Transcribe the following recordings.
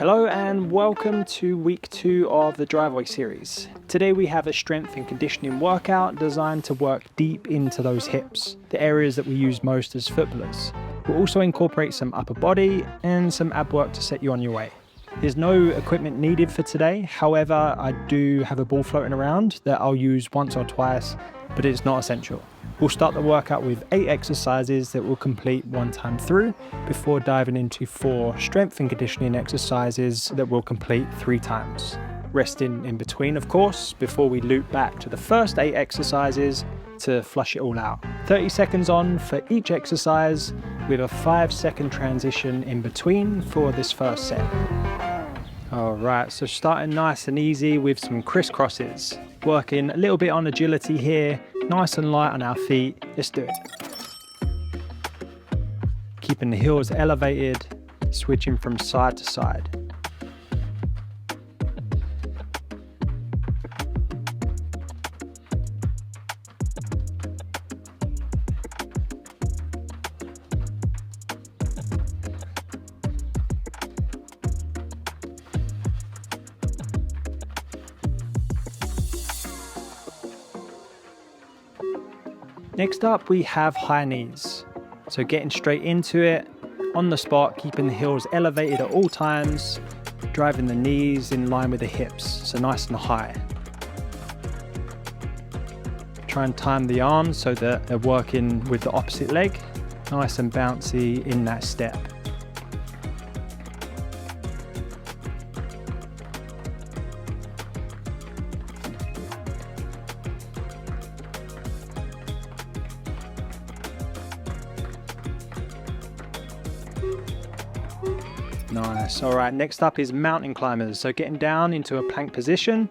Hello and welcome to week 2 of the Driveway series. Today we have a strength and conditioning workout designed to work deep into those hips, the areas that we use most as footballers. We'll also incorporate some upper body and some ab work to set you on your way. There's no equipment needed for today, however I do have a ball floating around that I'll use once or twice, but it's not essential. We'll start the workout with 8 exercises that we'll complete one time through before diving into 4 strength and conditioning exercises that we'll complete 3 times. Resting in between, of course, before we loop back to the first 8 exercises to flush it all out. 30 seconds on for each exercise with a 5-second transition in between for this first set. Alright, so starting nice and easy with some crisscrosses. Working a little bit on agility here, nice and light on our feet. Let's do it. Keeping the heels elevated, switching from side to side. Next up, we have high knees. So getting straight into it, on the spot, keeping the heels elevated at all times, driving the knees in line with the hips, so nice and high. Try and time the arms so that they're working with the opposite leg, nice and bouncy in that step. Nice. All right, next up is mountain climbers. So getting down into a plank position.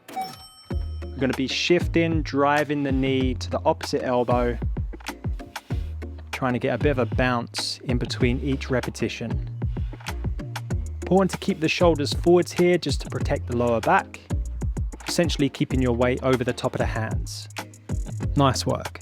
We're going to be shifting, driving the knee to the opposite elbow. Trying to get a bit of a bounce in between each repetition. Important to keep the shoulders forwards here just to protect the lower back. Essentially keeping your weight over the top of the hands. Nice work.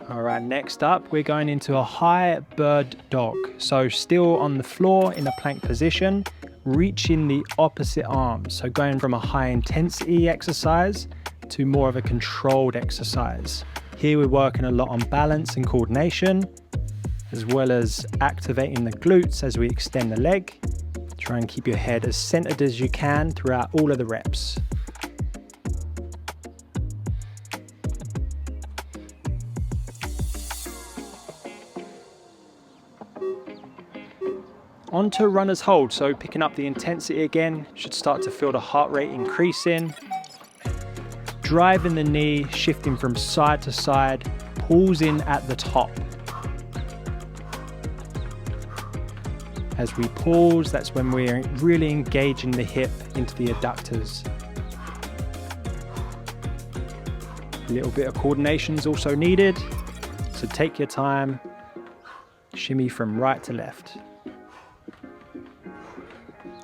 Alright, next up we're going into a high bird dog. So still on the floor in a plank position, reaching the opposite arm. So going from a high intensity exercise to more of a controlled exercise. Here we're working a lot on balance and coordination, as well as activating the glutes as we extend the leg. Try and keep your head as centered as you can throughout all of the reps. On to runner's hold, so picking up the intensity again, should start to feel the heart rate increasing. Driving the knee, shifting from side to side, pulls in at the top. As we pause, that's when we're really engaging the hip into the adductors. A little bit of coordination is also needed, so take your time, shimmy from right to left.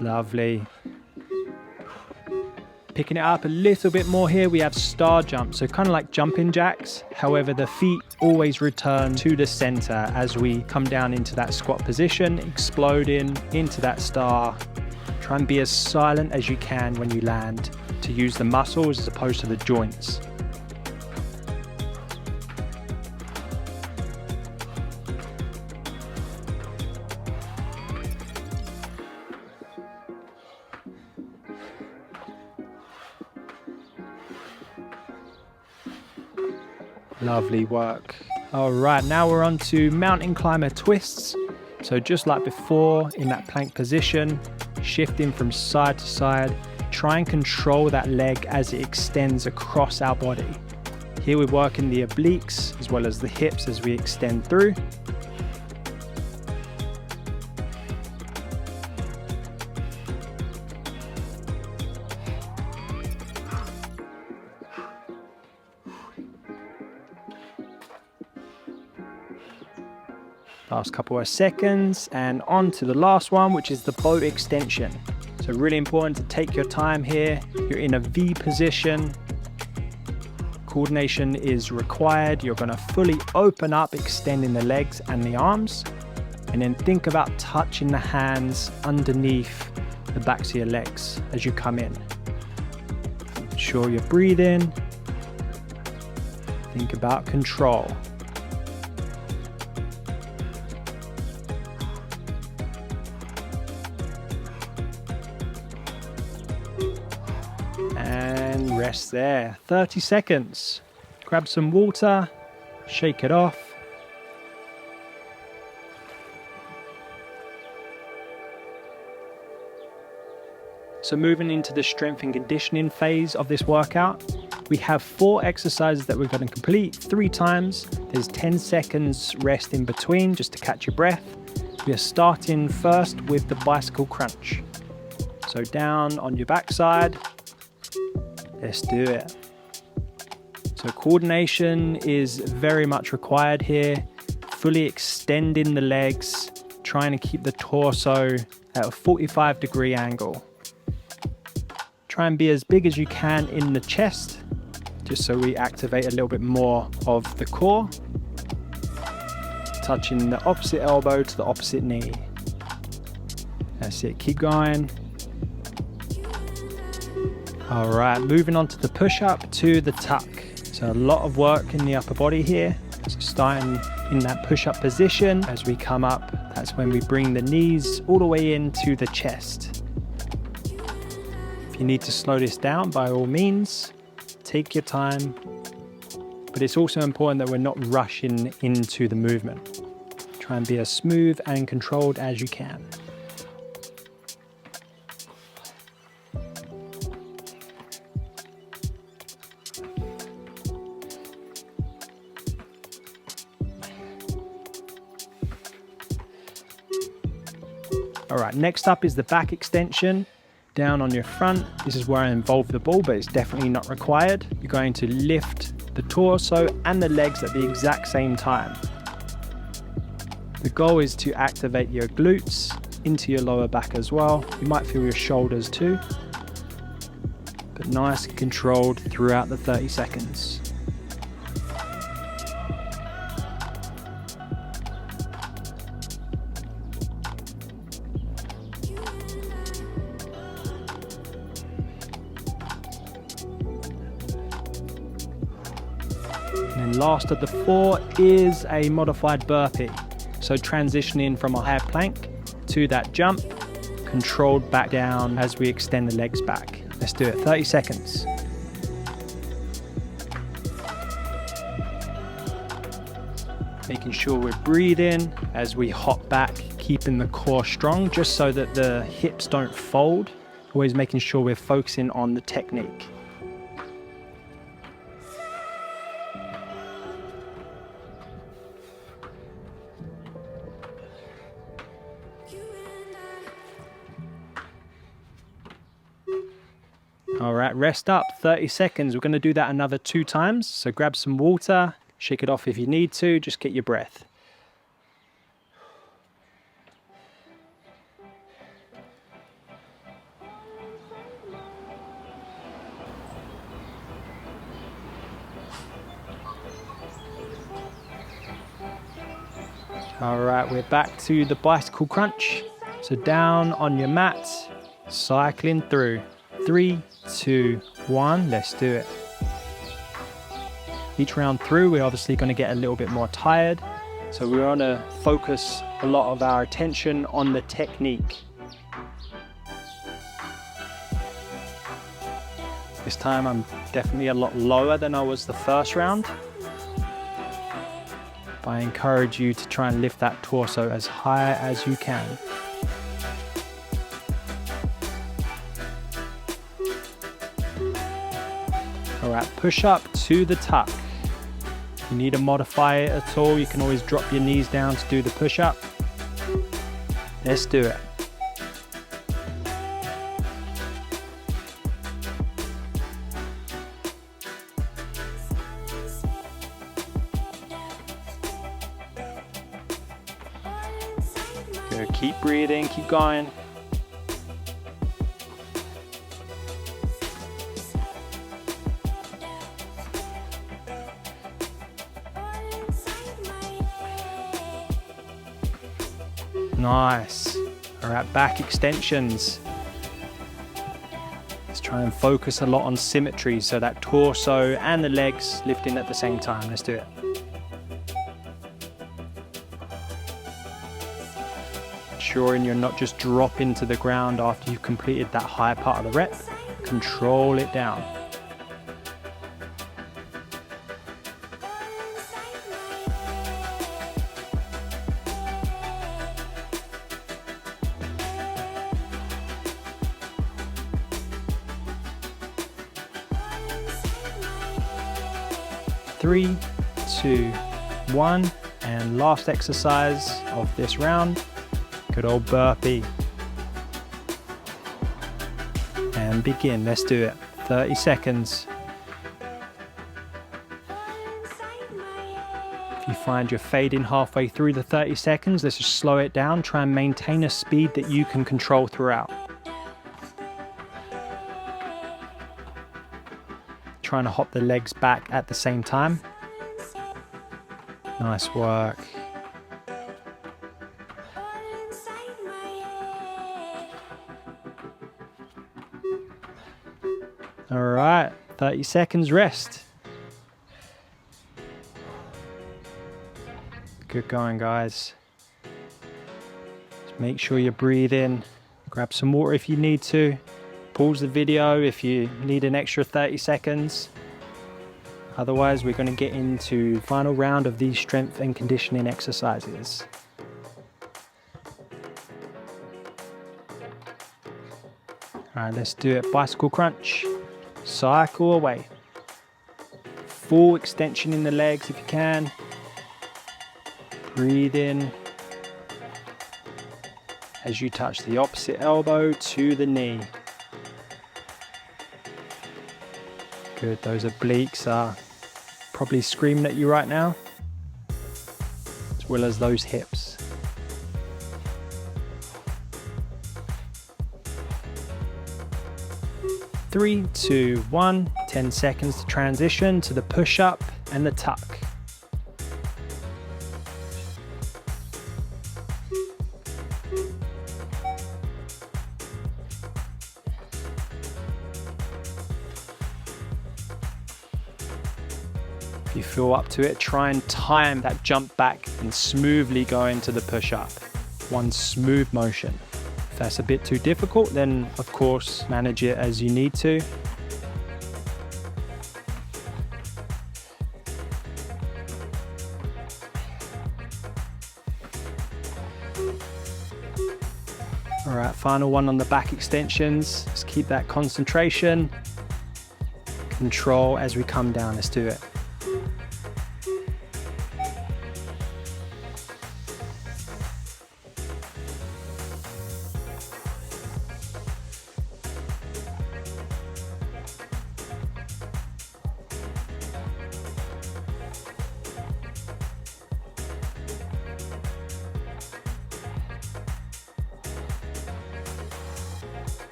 Lovely. Picking it up a little bit more here, we have star jumps, so kind of like jumping jacks. However, the feet always return to the center as we come down into that squat position, exploding into that star. Try and be as silent as you can when you land to use the muscles as opposed to the joints. Lovely work. All right, now we're on to mountain climber twists. So just like before in that plank position, shifting from side to side, try and control that leg as it extends across our body. Here we're working the obliques as well as the hips as we extend through. Last couple of seconds and on to the last one, which is the boat extension. So really important to take your time here. You're in a V position, Coordination is required. You're going to fully open up, extending the legs and the arms, and then think about touching the hands underneath the backs of your legs as you come in. Ensure you're breathing. Think about control. And rest there. 30 seconds. Grab some water, shake it off. So moving into the strength and conditioning phase of this workout, we have 4 exercises that we're going to complete 3 times. There's 10 seconds rest in between just to catch your breath. We are starting first with the bicycle crunch. So down on your backside. Let's do it. So coordination is very much required here. Fully extending the legs, trying to keep the torso at a 45-degree angle. Try and be as big as you can in the chest, just so we activate a little bit more of the core. Touching the opposite elbow to the opposite knee. That's it, keep going. All right, moving on to the push-up to the tuck. So a lot of work in the upper body here. So starting in that push-up position, as we come up, that's when we bring the knees all the way into the chest. If you need to slow this down, by all means, take your time. But it's also important that we're not rushing into the movement. Try and be as smooth and controlled as you can. All right, next up is the back extension. Down on your front, this is where I involve the ball, but it's definitely not required. You're going to lift the torso and the legs at the exact same time. The goal is to activate your glutes into your lower back as well. You might feel your shoulders too, but nice and controlled throughout the 30 seconds. And then last of the 4 is a modified burpee. So transitioning from a higher plank to that jump, controlled back down as we extend the legs back. Let's do it, 30 seconds. Making sure we're breathing as we hop back, keeping the core strong, just so that the hips don't fold. Always making sure we're focusing on the technique. All right, rest up, 30 seconds. We're going to do that another 2 times. So grab some water, shake it off if you need to, just get your breath. All right, we're back to the bicycle crunch. So down on your mat, cycling through. 3, 2, 1, let's do it. Each round through, we're obviously going to get a little bit more tired. So we want to focus a lot of our attention on the technique. This time I'm definitely a lot lower than I was the first round. But I encourage you to try and lift that torso as high as you can. All right, push up to the tuck. If you need to modify it at all, you can always drop your knees down to do the push up. Let's do it. Good, keep breathing, keep going. Nice. All right, back extensions. Let's try and focus a lot on symmetry, so that torso and the legs lifting at the same time. Let's do it. Ensuring you're not just dropping to the ground after you've completed that high part of the rep. Control it down. Three, two, one, and last exercise of this round. Good old burpee. And begin. Let's do it. 30 seconds. If you find you're fading halfway through the 30 seconds, let's just slow it down. Try and maintain a speed that you can control throughout. Trying to hop the legs back at the same time. Nice work. All right, 30 seconds rest. Good going, guys. Just make sure you breathe in. Grab some water if you need to. Pause the video if you need an extra 30 seconds. Otherwise, we're going to get into the final round of these strength and conditioning exercises. All right, let's do it. Bicycle crunch. Cycle away. Full extension in the legs if you can. Breathe in as you touch the opposite elbow to the knee. Good, those obliques are probably screaming at you right now, as well as those hips. Three, two, one. 10 seconds to transition to the push-up and the tuck. If you feel up to it, try and time that jump back and smoothly go into the push-up. One smooth motion. If that's a bit too difficult, then of course manage it as you need to. All right, final one on the back extensions. Let's keep that concentration. Control as we come down. Let's do it.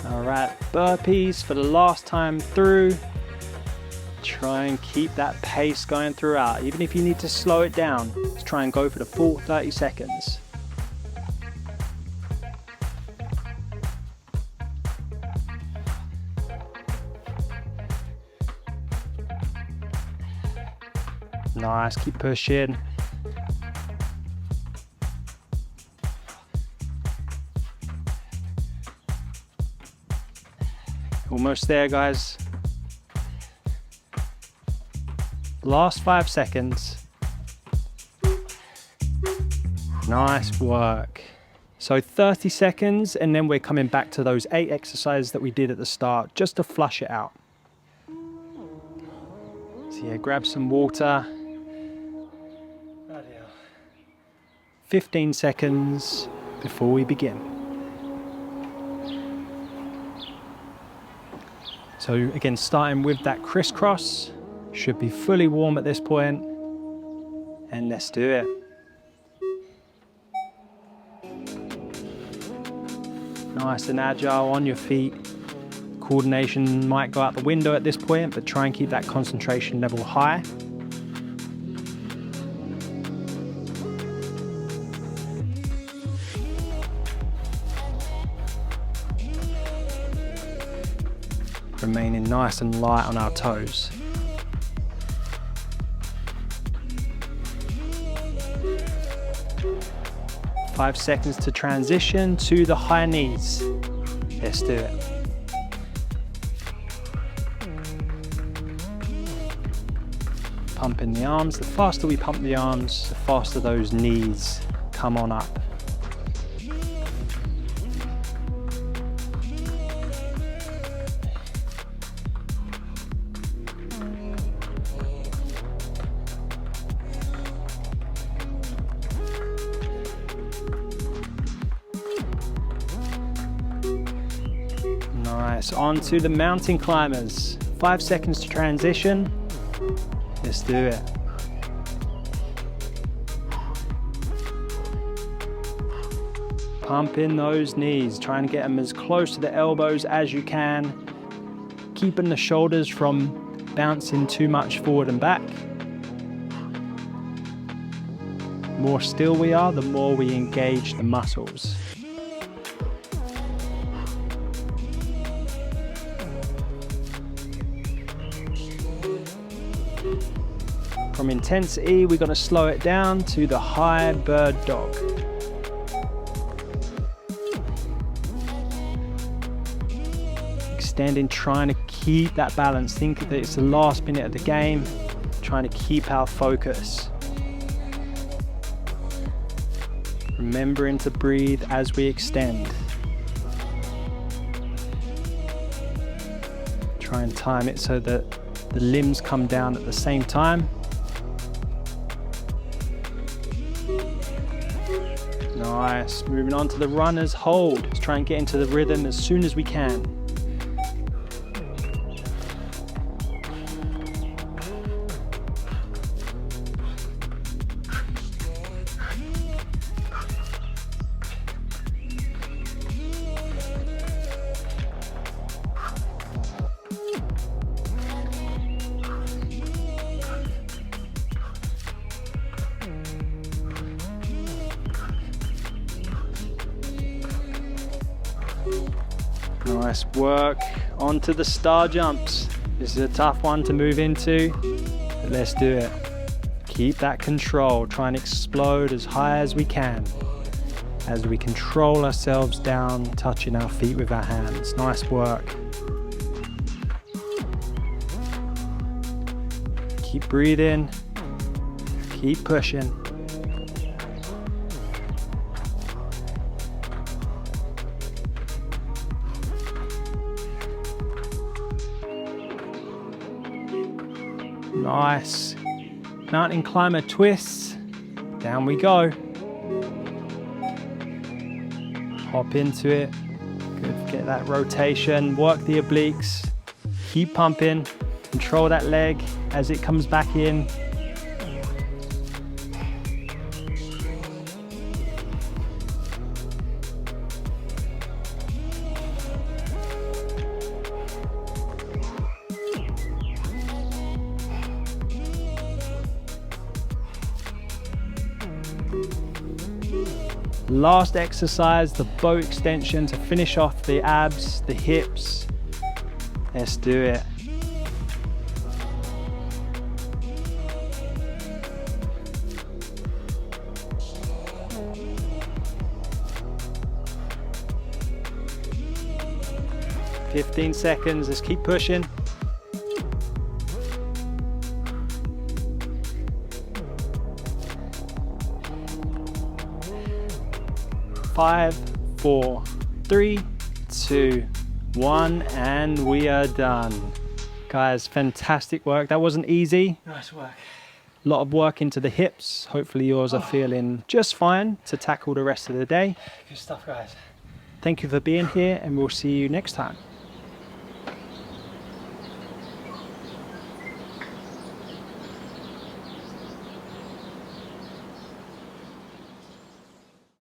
All right, burpees for the last time through. Try and keep that pace going throughout. Even if you need to slow it down, let's try and go for the full 30 seconds. Nice, keep pushing. Almost there, guys. Last 5 seconds. Nice work. So 30 seconds, and then we're coming back to those 8 exercises that we did at the start, just to flush it out. So yeah, grab some water. 15 seconds before we begin. So again, starting with that crisscross, should be fully warm at this point, and let's do it. Nice and agile on your feet, Coordination might go out the window at this point, but try and keep that concentration level high. Remaining nice and light on our toes. Five seconds to transition to the high knees. Let's do it. Pumping the arms. The faster we pump the arms, the faster those knees come on up. Nice, on to the mountain climbers. 5 seconds to transition. Let's do it. Pump in those knees, trying to get them as close to the elbows as you can. Keeping the shoulders from bouncing too much forward and back. The more still we are, the more we engage the muscles. From intense E, we're going to slow it down to the high bird dog. Extending, trying to keep that balance. Think that it's the last minute of the game, trying to keep our focus. Remembering to breathe as we extend. Try and time it so that the limbs come down at the same time. Nice, moving on to the runner's hold. Let's try and get into the rhythm as soon as we can. Nice work. Onto the star jumps. This is a tough one to move into, but let's do it. Keep that control. Try and explode as high as we can as we control ourselves down, touching our feet with our hands. Nice work. Keep breathing. Keep pushing. Nice. Mountain climber twists. Down we go. Hop into it. Good. Get that rotation. Work the obliques. Keep pumping. Control that leg as it comes back in. Last exercise, the bow extension to finish off the abs, the hips. Let's do it. "15 seconds, let's keep pushing. Five, 4, 3, 2, 1, and we are done. Guys, fantastic work. That wasn't easy. Nice work. A lot of work into the hips. Hopefully yours are feeling just fine to tackle the rest of the day. Good stuff, guys. Thank you for being here, and we'll see you next time.